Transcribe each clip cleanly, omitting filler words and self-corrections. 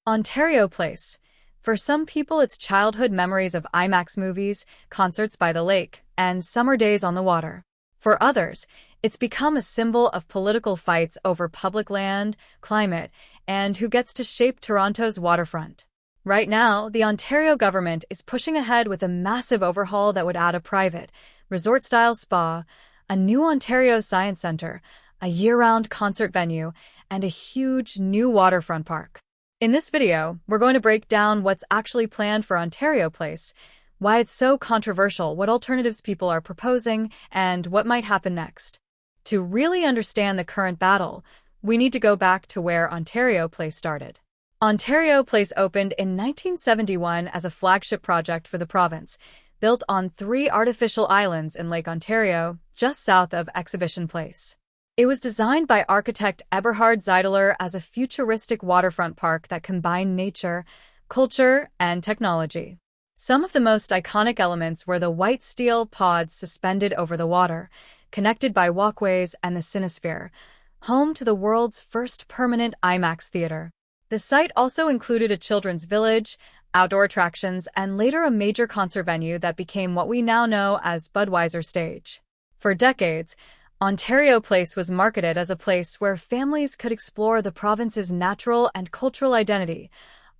Ontario Place. For some people, it's childhood memories of IMAX movies, concerts by the lake, and summer days on the water. For others, it's become a symbol of political fights over public land, climate, and who gets to shape Toronto's waterfront. Right now, the Ontario government is pushing ahead with a massive overhaul that would add a private, resort-style spa, a new Ontario Science Centre, a year-round concert venue, and a huge new waterfront park. In this video, we're going to break down what's actually planned for Ontario Place, why it's so controversial, what alternatives people are proposing, and what might happen next. To really understand the current battle, we need to go back to where Ontario Place started. Ontario Place opened in 1971 as a flagship project for the province, built on 3 artificial islands in Lake Ontario, just south of Exhibition Place. It was designed by architect Eberhard Zeidler as a futuristic waterfront park that combined nature, culture, and technology. Some of the most iconic elements were the white steel pods suspended over the water, connected by walkways, and the Cinesphere, home to the world's first permanent IMAX theater. The site also included a children's village, outdoor attractions, and later a major concert venue that became what we now know as Budweiser Stage. For decades, Ontario Place was marketed as a place where families could explore the province's natural and cultural identity,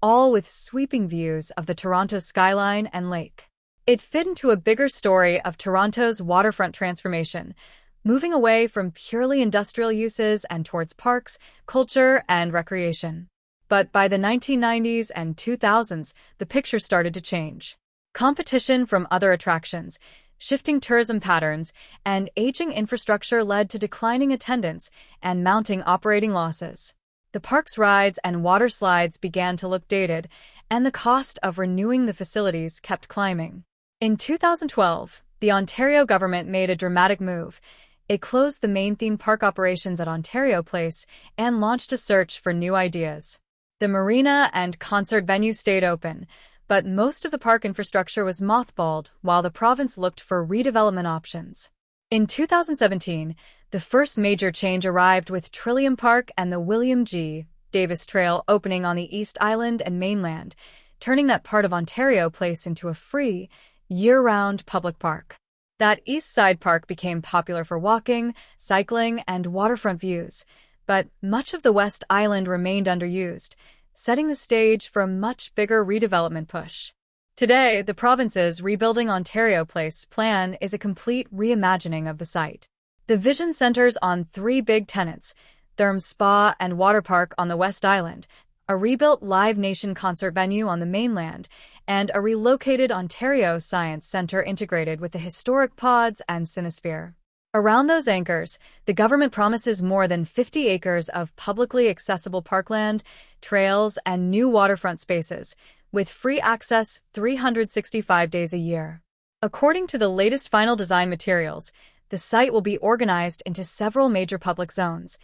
all with sweeping views of the Toronto skyline and lake. It fit into a bigger story of Toronto's waterfront transformation, moving away from purely industrial uses and towards parks, culture, and recreation. But by the 1990s and 2000s, the picture started to change. Competition from other attractions, shifting tourism patterns, and aging infrastructure led to declining attendance and mounting operating losses. The park's rides and water slides began to look dated, and the cost of renewing the facilities kept climbing. In 2012, the Ontario government made a dramatic move. It closed the main theme park operations at Ontario Place and launched a search for new ideas. The marina and concert venue stayed open, but most of the park infrastructure was mothballed while the province looked for redevelopment options. In 2017, the first major change arrived with Trillium Park and the William G. Davis Trail opening on the East Island and mainland, turning that part of Ontario Place into a free, year-round public park. That East Side Park became popular for walking, cycling, and waterfront views, but much of the West Island remained underused, setting the stage for a much bigger redevelopment push. Today, the province's Rebuilding Ontario Place plan is a complete reimagining of the site. The vision centers on 3 big tenets: Therme Spa and Water Park on the West Island, a rebuilt Live Nation concert venue on the mainland, and a relocated Ontario Science Centre integrated with the historic pods and Cinesphere. Around those anchors, the government promises more than 50 acres of publicly accessible parkland, trails, and new waterfront spaces, with free access 365 days a year. According to the latest final design materials, the site will be organized into several major public zones.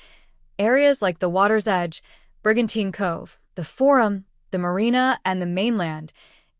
Areas like the Water's Edge, Brigantine Cove, the Forum, the Marina, and the Mainland,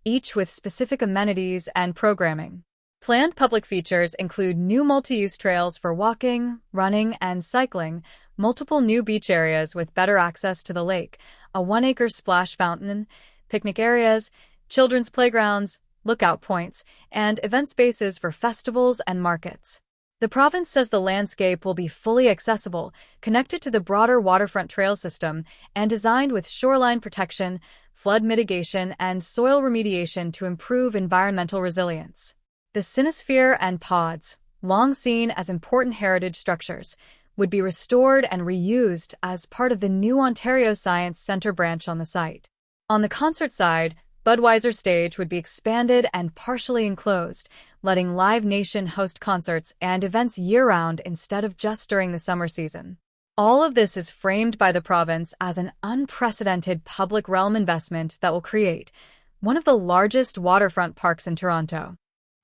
each with specific amenities and programming. Planned public features include new multi-use trails for walking, running, and cycling, multiple new beach areas with better access to the lake, a 1-acre splash fountain, picnic areas, children's playgrounds, lookout points, and event spaces for festivals and markets. The province says the landscape will be fully accessible, connected to the broader waterfront trail system, and designed with shoreline protection, flood mitigation, and soil remediation to improve environmental resilience. The Cinesphere and pods, long seen as important heritage structures, would be restored and reused as part of the new Ontario Science Centre branch on the site. On the concert side, Budweiser Stage would be expanded and partially enclosed, letting Live Nation host concerts and events year-round instead of just during the summer season. All of this is framed by the province as an unprecedented public realm investment that will create one of the largest waterfront parks in Toronto.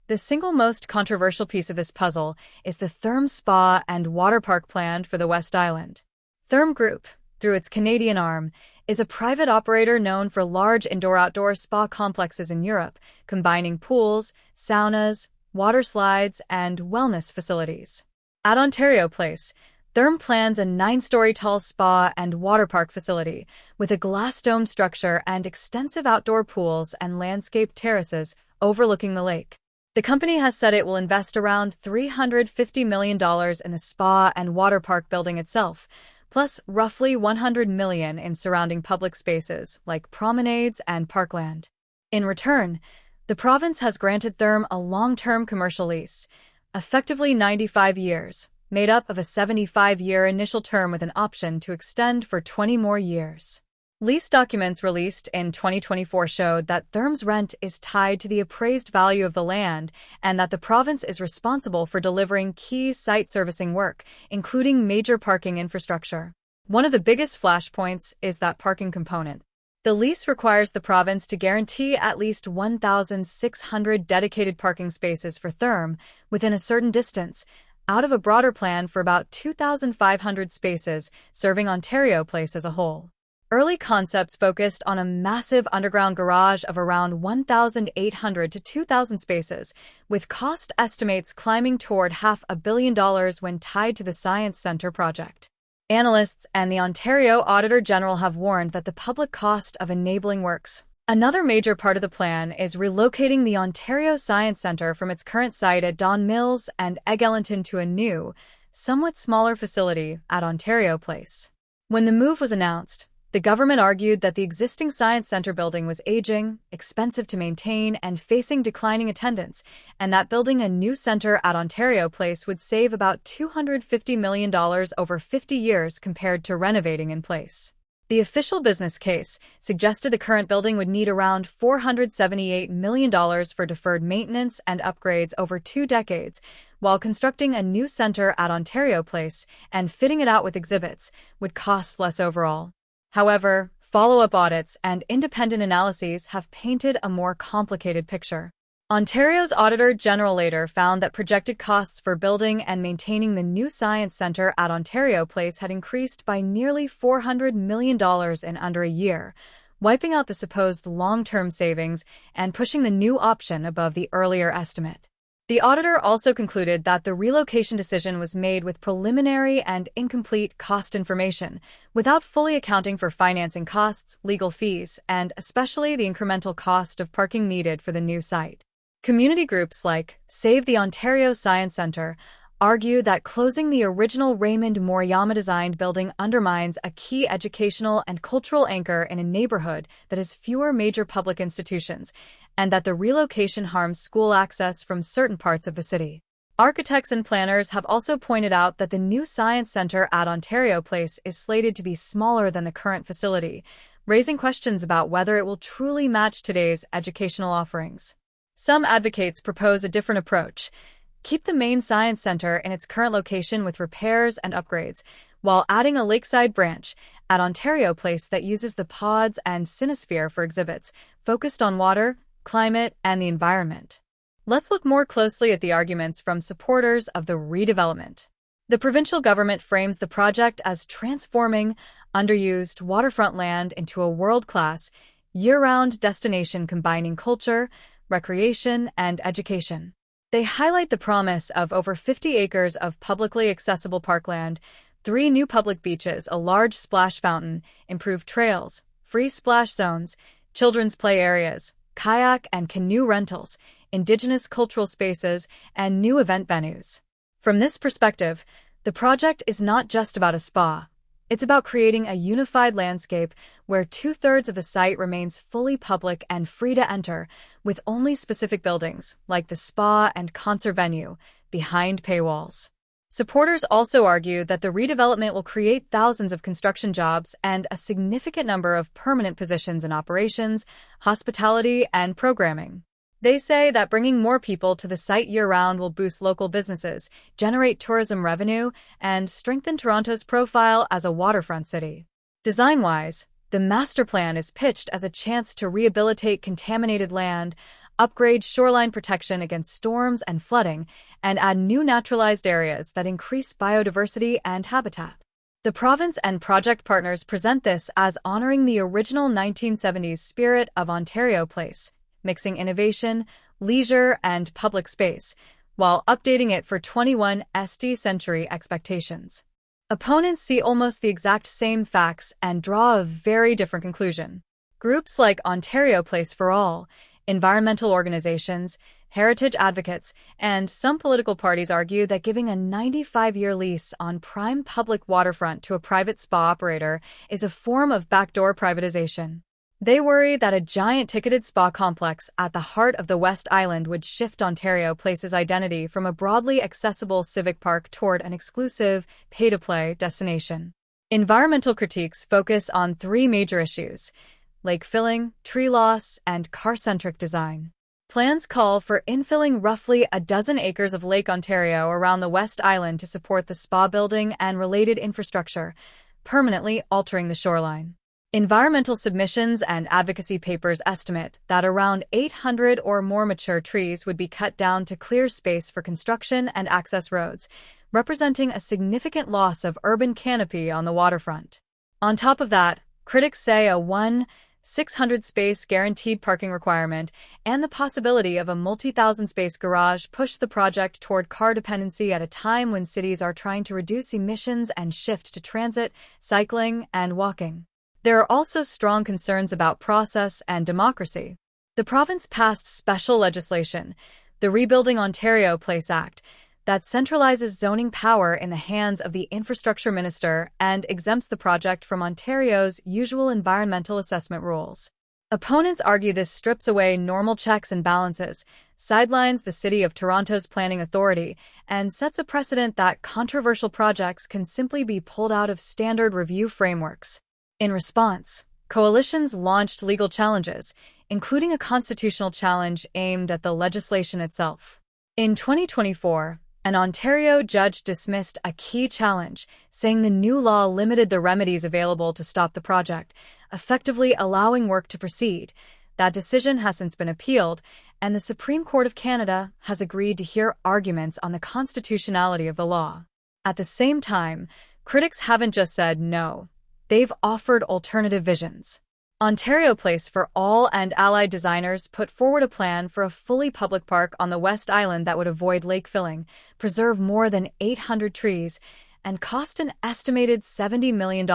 The single most controversial piece of this puzzle is the Therme Spa and Water Park plan for the West Island. Therme Group, through its Canadian arm, is a private operator known for large indoor-outdoor spa complexes in Europe, combining pools, saunas, water slides, and wellness facilities. At Ontario Place, Therme plans a 9-story tall spa and water park facility with a glass-domed structure and extensive outdoor pools and landscaped terraces overlooking the lake. The company has said it will invest around $350 million in the spa and water park building itself, plus roughly $100 million in surrounding public spaces like promenades and parkland. In return, the province has granted Therme a long-term commercial lease, effectively 95 years, made up of a 75-year initial term with an option to extend for 20 more years. Lease documents released in 2024 showed that Therme's rent is tied to the appraised value of the land and that the province is responsible for delivering key site servicing work, including major parking infrastructure. One of the biggest flashpoints is that parking component. The lease requires the province to guarantee at least 1,600 dedicated parking spaces for Therme within a certain distance, out of a broader plan for about 2,500 spaces serving Ontario Place as a whole. Early concepts focused on a massive underground garage of around 1,800 to 2,000 spaces, with cost estimates climbing toward $500 million when tied to the Science Centre project. Analysts and the Ontario Auditor General have warned that the public cost of enabling works. Another major part of the plan is relocating the Ontario Science Centre from its current site at Don Mills and Eglinton to a new, somewhat smaller facility at Ontario Place. When the move was announced, the government argued that the existing Science Centre building was aging, expensive to maintain, and facing declining attendance, and that building a new centre at Ontario Place would save about $250 million over 50 years compared to renovating in place. The official business case suggested the current building would need around $478 million for deferred maintenance and upgrades over 2 decades, while constructing a new centre at Ontario Place and fitting it out with exhibits would cost less overall. However, follow-up audits and independent analyses have painted a more complicated picture. Ontario's Auditor General later found that projected costs for building and maintaining the new Science Centre at Ontario Place had increased by nearly $400 million in under a year, wiping out the supposed long-term savings and pushing the new option above the earlier estimate. The auditor also concluded that the relocation decision was made with preliminary and incomplete cost information, without fully accounting for financing costs, legal fees, and especially the incremental cost of parking needed for the new site. Community groups like Save the Ontario Science Centre argue that closing the original Raymond Moriyama-designed building undermines a key educational and cultural anchor in a neighborhood that has fewer major public institutions, and that the relocation harms school access from certain parts of the city. Architects and planners have also pointed out that the new Science Centre at Ontario Place is slated to be smaller than the current facility, raising questions about whether it will truly match today's educational offerings. Some advocates propose a different approach. Keep the main Science Centre in its current location with repairs and upgrades, while adding a lakeside branch at Ontario Place that uses the pods and Cinesphere for exhibits, focused on water, climate, and the environment. Let's look more closely at the arguments from supporters of the redevelopment. The provincial government frames the project as transforming underused waterfront land into a world-class, year-round destination combining culture, recreation, and education. They highlight the promise of over 50 acres of publicly accessible parkland, 3 new public beaches, a large splash fountain, improved trails, free splash zones, children's play areas, kayak and canoe rentals, Indigenous cultural spaces, and new event venues. From this perspective, the project is not just about a spa. It's about creating a unified landscape where 2/3 of the site remains fully public and free to enter, with only specific buildings, like the spa and concert venue, behind paywalls. Supporters also argue that the redevelopment will create thousands of construction jobs and a significant number of permanent positions in operations, hospitality, and programming. They say that bringing more people to the site year-round will boost local businesses, generate tourism revenue, and strengthen Toronto's profile as a waterfront city. Design-wise, the master plan is pitched as a chance to rehabilitate contaminated land, upgrade shoreline protection against storms and flooding, and add new naturalized areas that increase biodiversity and habitat. The province and project partners present this as honoring the original 1970s spirit of Ontario Place, mixing innovation, leisure, and public space, while updating it for 21st century expectations. Opponents see almost the exact same facts and draw a very different conclusion. Groups like Ontario Place for All, environmental organizations, heritage advocates, and some political parties argue that giving a 95-year lease on prime public waterfront to a private spa operator is a form of backdoor privatization. They worry that a giant ticketed spa complex at the heart of the West Island would shift Ontario Place's identity from a broadly accessible civic park toward an exclusive, pay-to-play destination. Environmental critiques focus on three major issues: lake filling, tree loss, and car-centric design. Plans call for infilling roughly a dozen acres of Lake Ontario around the West Island to support the spa building and related infrastructure, permanently altering the shoreline. Environmental submissions and advocacy papers estimate that around 800 or more mature trees would be cut down to clear space for construction and access roads, representing a significant loss of urban canopy on the waterfront. On top of that, critics say a 1,600-space guaranteed parking requirement and the possibility of a multi-thousand-space garage push the project toward car dependency at a time when cities are trying to reduce emissions and shift to transit, cycling, and walking. There are also strong concerns about process and democracy. The province passed special legislation, the Rebuilding Ontario Place Act, that centralizes zoning power in the hands of the infrastructure minister and exempts the project from Ontario's usual environmental assessment rules. Opponents argue this strips away normal checks and balances, sidelines the City of Toronto's planning authority, and sets a precedent that controversial projects can simply be pulled out of standard review frameworks. In response, coalitions launched legal challenges, including a constitutional challenge aimed at the legislation itself. In 2024, an Ontario judge dismissed a key challenge, saying the new law limited the remedies available to stop the project, effectively allowing work to proceed. That decision has since been appealed, and the Supreme Court of Canada has agreed to hear arguments on the constitutionality of the law. At the same time, critics haven't just said no. They've offered alternative visions. Ontario Place for All and allied designers put forward a plan for a fully public park on the West Island that would avoid lake filling, preserve more than 800 trees, and cost an estimated $70 million,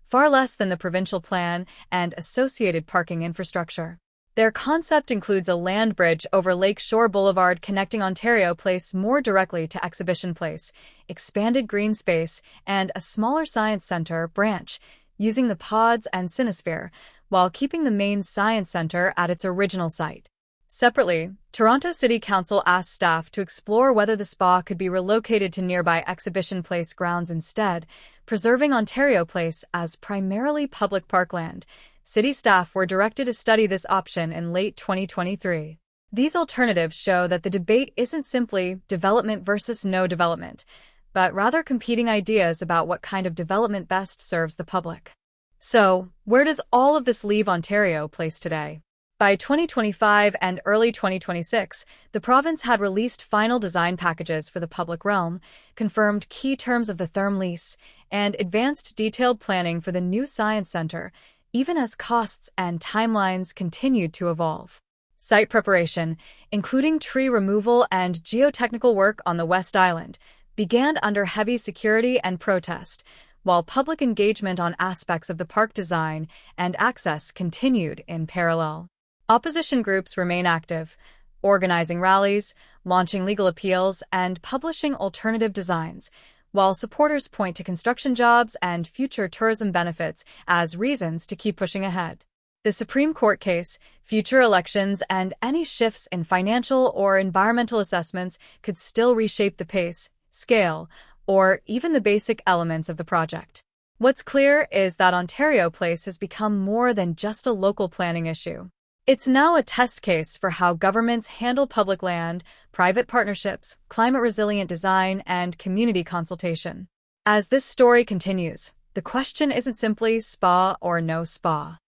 far less than the provincial plan and associated parking infrastructure. Their concept includes a land bridge over Lake Shore Boulevard connecting Ontario Place more directly to Exhibition Place, expanded green space, and a smaller science center branch, using the pods and Cinesphere, while keeping the main science center at its original site. Separately, Toronto City Council asked staff to explore whether the spa could be relocated to nearby Exhibition Place grounds instead, preserving Ontario Place as primarily public parkland. City staff were directed to study this option in late 2023. These alternatives show that the debate isn't simply development versus no development, but rather competing ideas about what kind of development best serves the public. So, where does all of this leave Ontario Place today? By 2025 and early 2026, the province had released final design packages for the public realm, confirmed key terms of the Therme lease, and advanced detailed planning for the new science center, even as costs and timelines continued to evolve. Site preparation, including tree removal and geotechnical work on the West Island, began under heavy security and protest, while public engagement on aspects of the park design and access continued in parallel. Opposition groups remain active, organizing rallies, launching legal appeals, and publishing alternative designs, while supporters point to construction jobs and future tourism benefits as reasons to keep pushing ahead. The Supreme Court case, future elections, and any shifts in financial or environmental assessments could still reshape the pace, scale, or even the basic elements of the project. What's clear is that Ontario Place has become more than just a local planning issue. It's now a test case for how governments handle public land, private partnerships, climate-resilient design, and community consultation. As this story continues, the question isn't simply spa or no spa.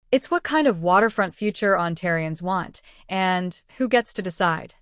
It's what kind of waterfront future Ontarians want, and who gets to decide.